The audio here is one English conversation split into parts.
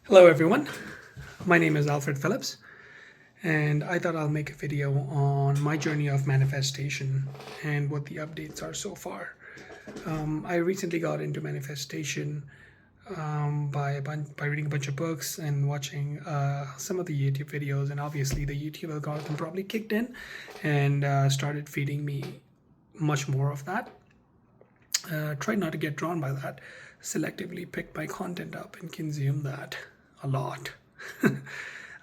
Hello everyone, my name is Alfred Phillips and I thought I'll make a video on my journey of manifestation and what the updates are so far. I recently got into manifestation by reading a bunch of books and watching some of the YouTube videos, and obviously the YouTube algorithm probably kicked in and started feeding me much more of that. Tried not to get drawn by that, selectively picked my content up and consume that a lot.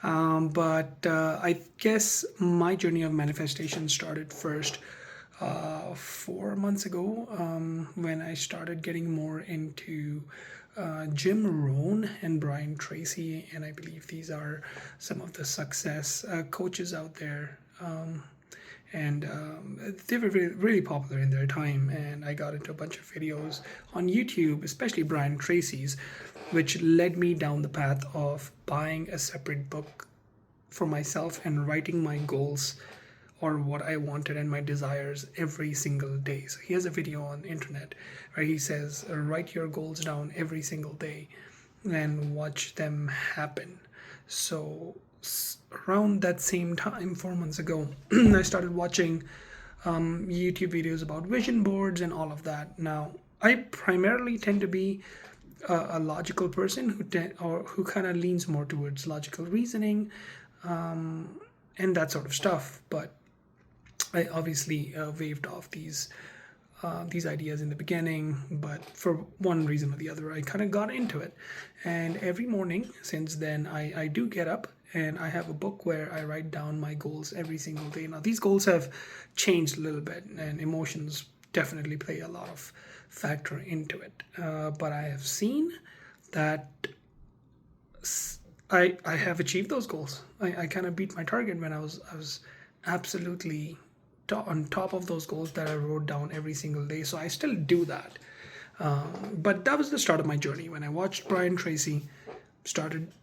But I guess my journey of manifestation started first 4 months ago when I started getting more into Jim Rohn and Brian Tracy, and I believe these are some of the success coaches out there. And they were really popular in their time, and I got into a bunch of videos on YouTube, especially Brian Tracy's, which led me down the path of buying a separate book for myself and writing my goals or what I wanted and my desires every single day. So he has a video on the internet where he says, write your goals down every single day and watch them happen. So around that same time, 4 months ago, I started watching YouTube videos about vision boards and all of that. Now, I primarily tend to be a logical person who kind of leans more towards logical reasoning and that sort of stuff. But I obviously waved off these ideas in the beginning, but for one reason or the other, I kind of got into it. And every morning since then, I do get up and I have a book where I write down my goals every single day. Now, these goals have changed a little bit, and emotions definitely play a lot of factor into it. But I have seen that I have achieved those goals. I kind of beat my target when I was absolutely on top of those goals that I wrote down every single day. So I still do that. But that was the start of my journey when I watched Brian Tracy,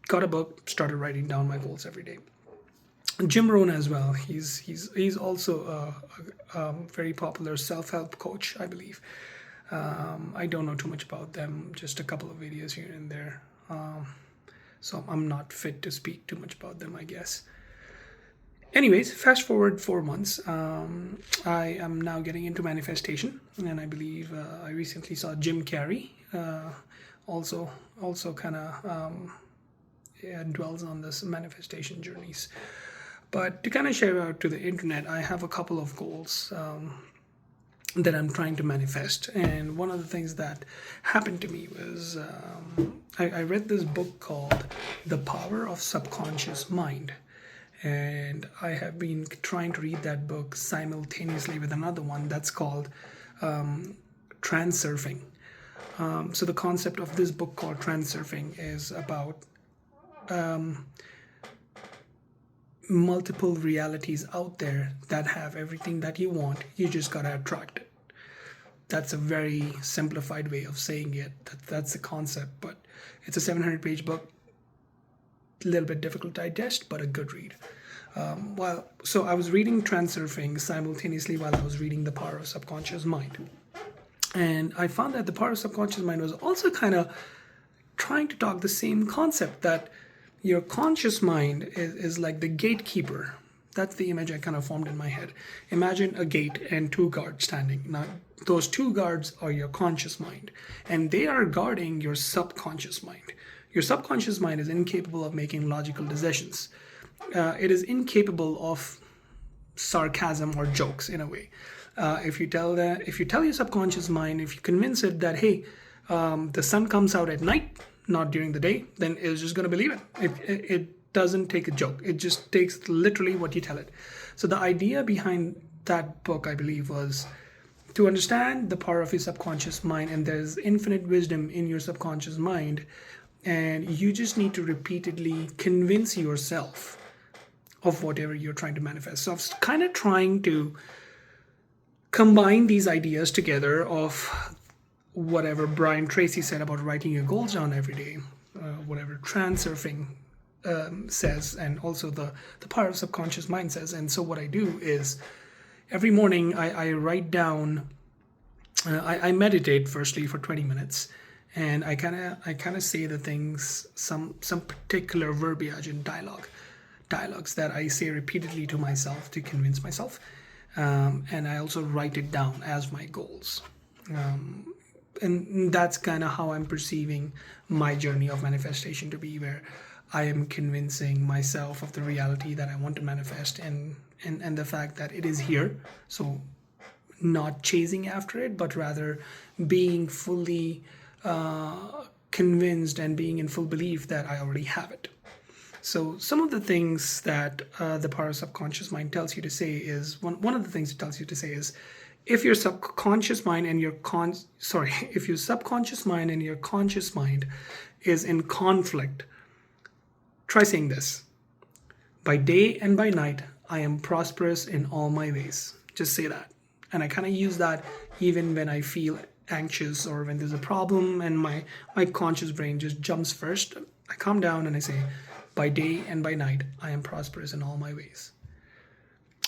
got a book, started writing down my goals every day. Jim Rohn as well. He's also a very popular self-help coach, I believe. I don't know too much about them, just a couple of videos here and there. So I'm not fit to speak too much about them, I guess. Anyways, fast forward 4 months, I am now getting into manifestation, and I believe I recently saw Jim Carrey also kind of dwells on this manifestation journeys. But to kind of share out to the internet, I have a couple of goals that I'm trying to manifest. And one of the things that happened to me was I read this book called The Power of Subconscious Mind. And I have been trying to read that book simultaneously with another one that's called Transurfing. So the concept of this book called Transurfing is about multiple realities out there that have everything that you want. You just gotta attract it. That's a very simplified way of saying it. That's the concept, but it's a 700-page book. A little bit difficult to digest, but a good read. So I was reading Transurfing simultaneously while I was reading The Power of Subconscious Mind. And I found that The Power of Subconscious Mind was also kind of trying to talk the same concept, that your conscious mind is like the gatekeeper. That's the image I kind of formed in my head. Imagine a gate and two guards standing. Now, those two guards are your conscious mind, and they are guarding your subconscious mind. Your subconscious mind is incapable of making logical decisions. It is incapable of sarcasm or jokes in a way. If you tell your subconscious mind, if you convince it that, hey, the sun comes out at night, not during the day, then it's just going to believe it. It doesn't take a joke. It just takes literally what you tell it. So the idea behind that book, I believe, was to understand the power of your subconscious mind, and there's infinite wisdom in your subconscious mind, and you just need to repeatedly convince yourself of whatever you're trying to manifest. So I was kind of trying to combine these ideas together of whatever Brian Tracy said about writing your goals down every day, whatever Transurfing says, and also the power of subconscious mind says. And so what I do is every morning I write down, I meditate firstly for 20 minutes, and I kind of say the things, some particular verbiage and dialogues that I say repeatedly to myself to convince myself, and I also write it down as my goals. And that's kind of how I'm perceiving my journey of manifestation to be, where I am convincing myself of the reality that I want to manifest, and the fact that it is here. So not chasing after it, but rather being fully convinced and being in full belief that I already have it. So some of the things that the power of subconscious mind tells you to say is, one of the things it tells you to say is, if your subconscious mind and your if your subconscious mind and your conscious mind is in conflict, try saying this: by day and by night, I am prosperous in all my ways. Just say that. And I kind of use that even when I feel anxious or when there's a problem and my conscious brain just jumps first. I calm down and I say, by day and by night, I am prosperous in all my ways.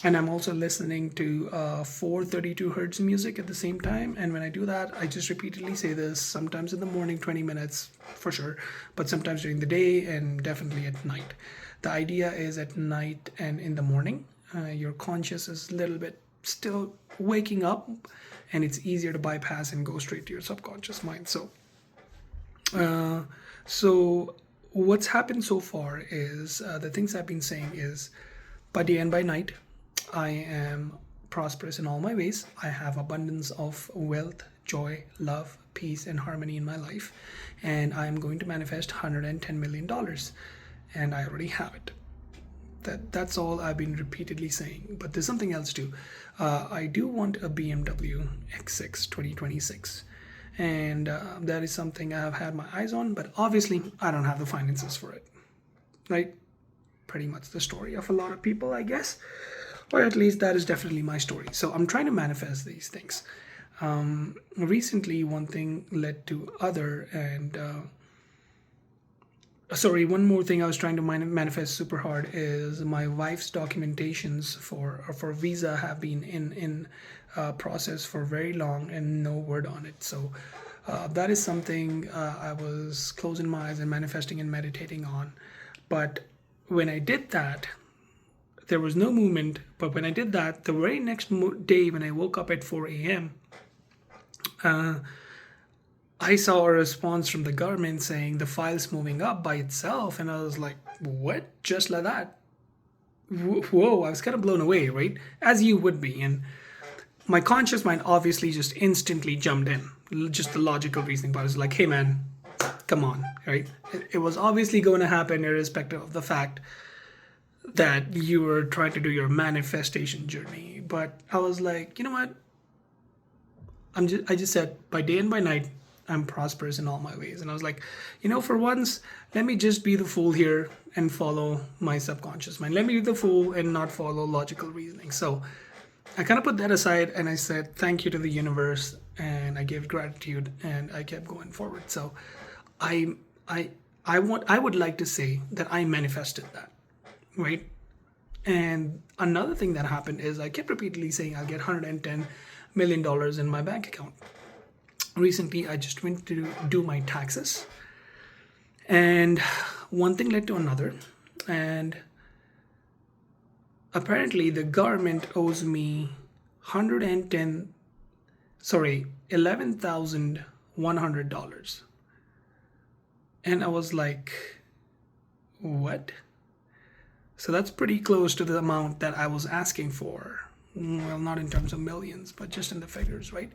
And I'm also listening to 432 hertz music at the same time. And when I do that, I just repeatedly say this, sometimes in the morning, 20 minutes for sure, but sometimes during the day and definitely at night. The idea is at night and in the morning, your conscious is a little bit still waking up, and it's easier to bypass and go straight to your subconscious mind. So what's happened so far is the things I've been saying is, by day and by night, I am prosperous in all my ways. I have abundance of wealth, joy, love, peace, and harmony in my life, and I am going to manifest $110 million, and I already have it. That's all I've been repeatedly saying. But there's something else too. I do want a BMW X6 2026, and that is something I have had my eyes on, but obviously I don't have the finances for it, right? Pretty much the story of a lot of people, I guess, or at least that is definitely my story. So I'm trying to manifest these things. Recently one thing led to other, and one more thing I was trying to manifest super hard is my wife's documentations for visa have been in process for very long and no word on it. So that is something I was closing my eyes and manifesting and meditating on. But when I did that, there was no movement. But when I did that, the very next day when I woke up at 4 a.m., I saw a response from the government saying the file's moving up by itself. And I was like, what? Just like that? Whoa, I was kind of blown away, right? As you would be. And my conscious mind obviously just instantly jumped in. Just the logical reasoning part is like, hey man, come on, right? It was obviously going to happen irrespective of the fact that you were trying to do your manifestation journey. But I was like, you know what? I just said, by day and by night, I'm prosperous in all my ways. And I was like, for once, let me just be the fool here and follow my subconscious mind. Let me be the fool and not follow logical reasoning. So I kind of put that aside and I said, thank you to the universe. And I gave gratitude and I kept going forward. So I would like to say that I manifested that, right? And another thing that happened is I kept repeatedly saying I'll get $110 million in my bank account. Recently, I just went to do my taxes, and one thing led to another, and apparently the government owes me $11,100. And I was like, what? So that's pretty close to the amount that I was asking for. Well, not in terms of millions, but just in the figures, right?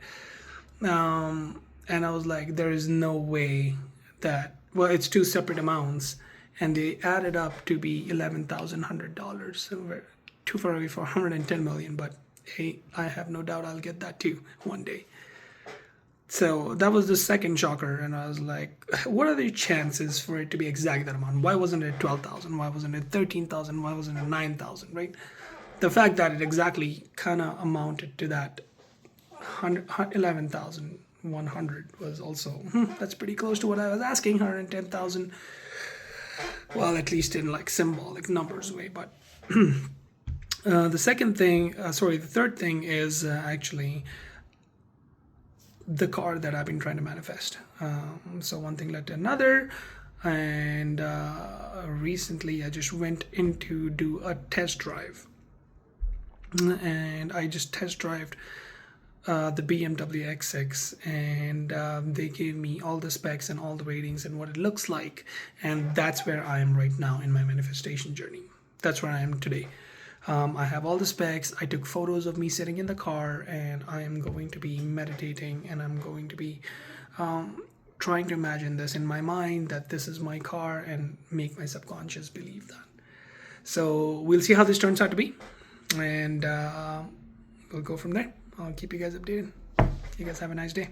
And I was like, there is no way that, well, it's two separate amounts and they added up to be $11,100. So we're too far away for 110 million, but hey, I have no doubt I'll get that too one day. So that was the second shocker, and I was like, what are the chances for it to be exact that amount? Why wasn't it 12,000? Why wasn't it 13,000? Why wasn't it 9,000, right? The fact that it exactly kind of amounted to that 11,100 was also, that's pretty close to what I was asking, 110,000. Well, at least in like symbolic numbers way. But the third thing is actually, the car that I've been trying to manifest. So one thing led to another, and recently I just went in to do a test drive, and I just test drived the BMW X6, and they gave me all the specs and all the ratings and what it looks like, and that's where I am right now in my manifestation journey. That's where I am today. I have all the specs. I took photos of me sitting in the car, and I am going to be meditating, and I'm going to be trying to imagine this in my mind, that this is my car, and make my subconscious believe that. So we'll see how this turns out to be, and we'll go from there. I'll keep you guys updated. You guys have a nice day.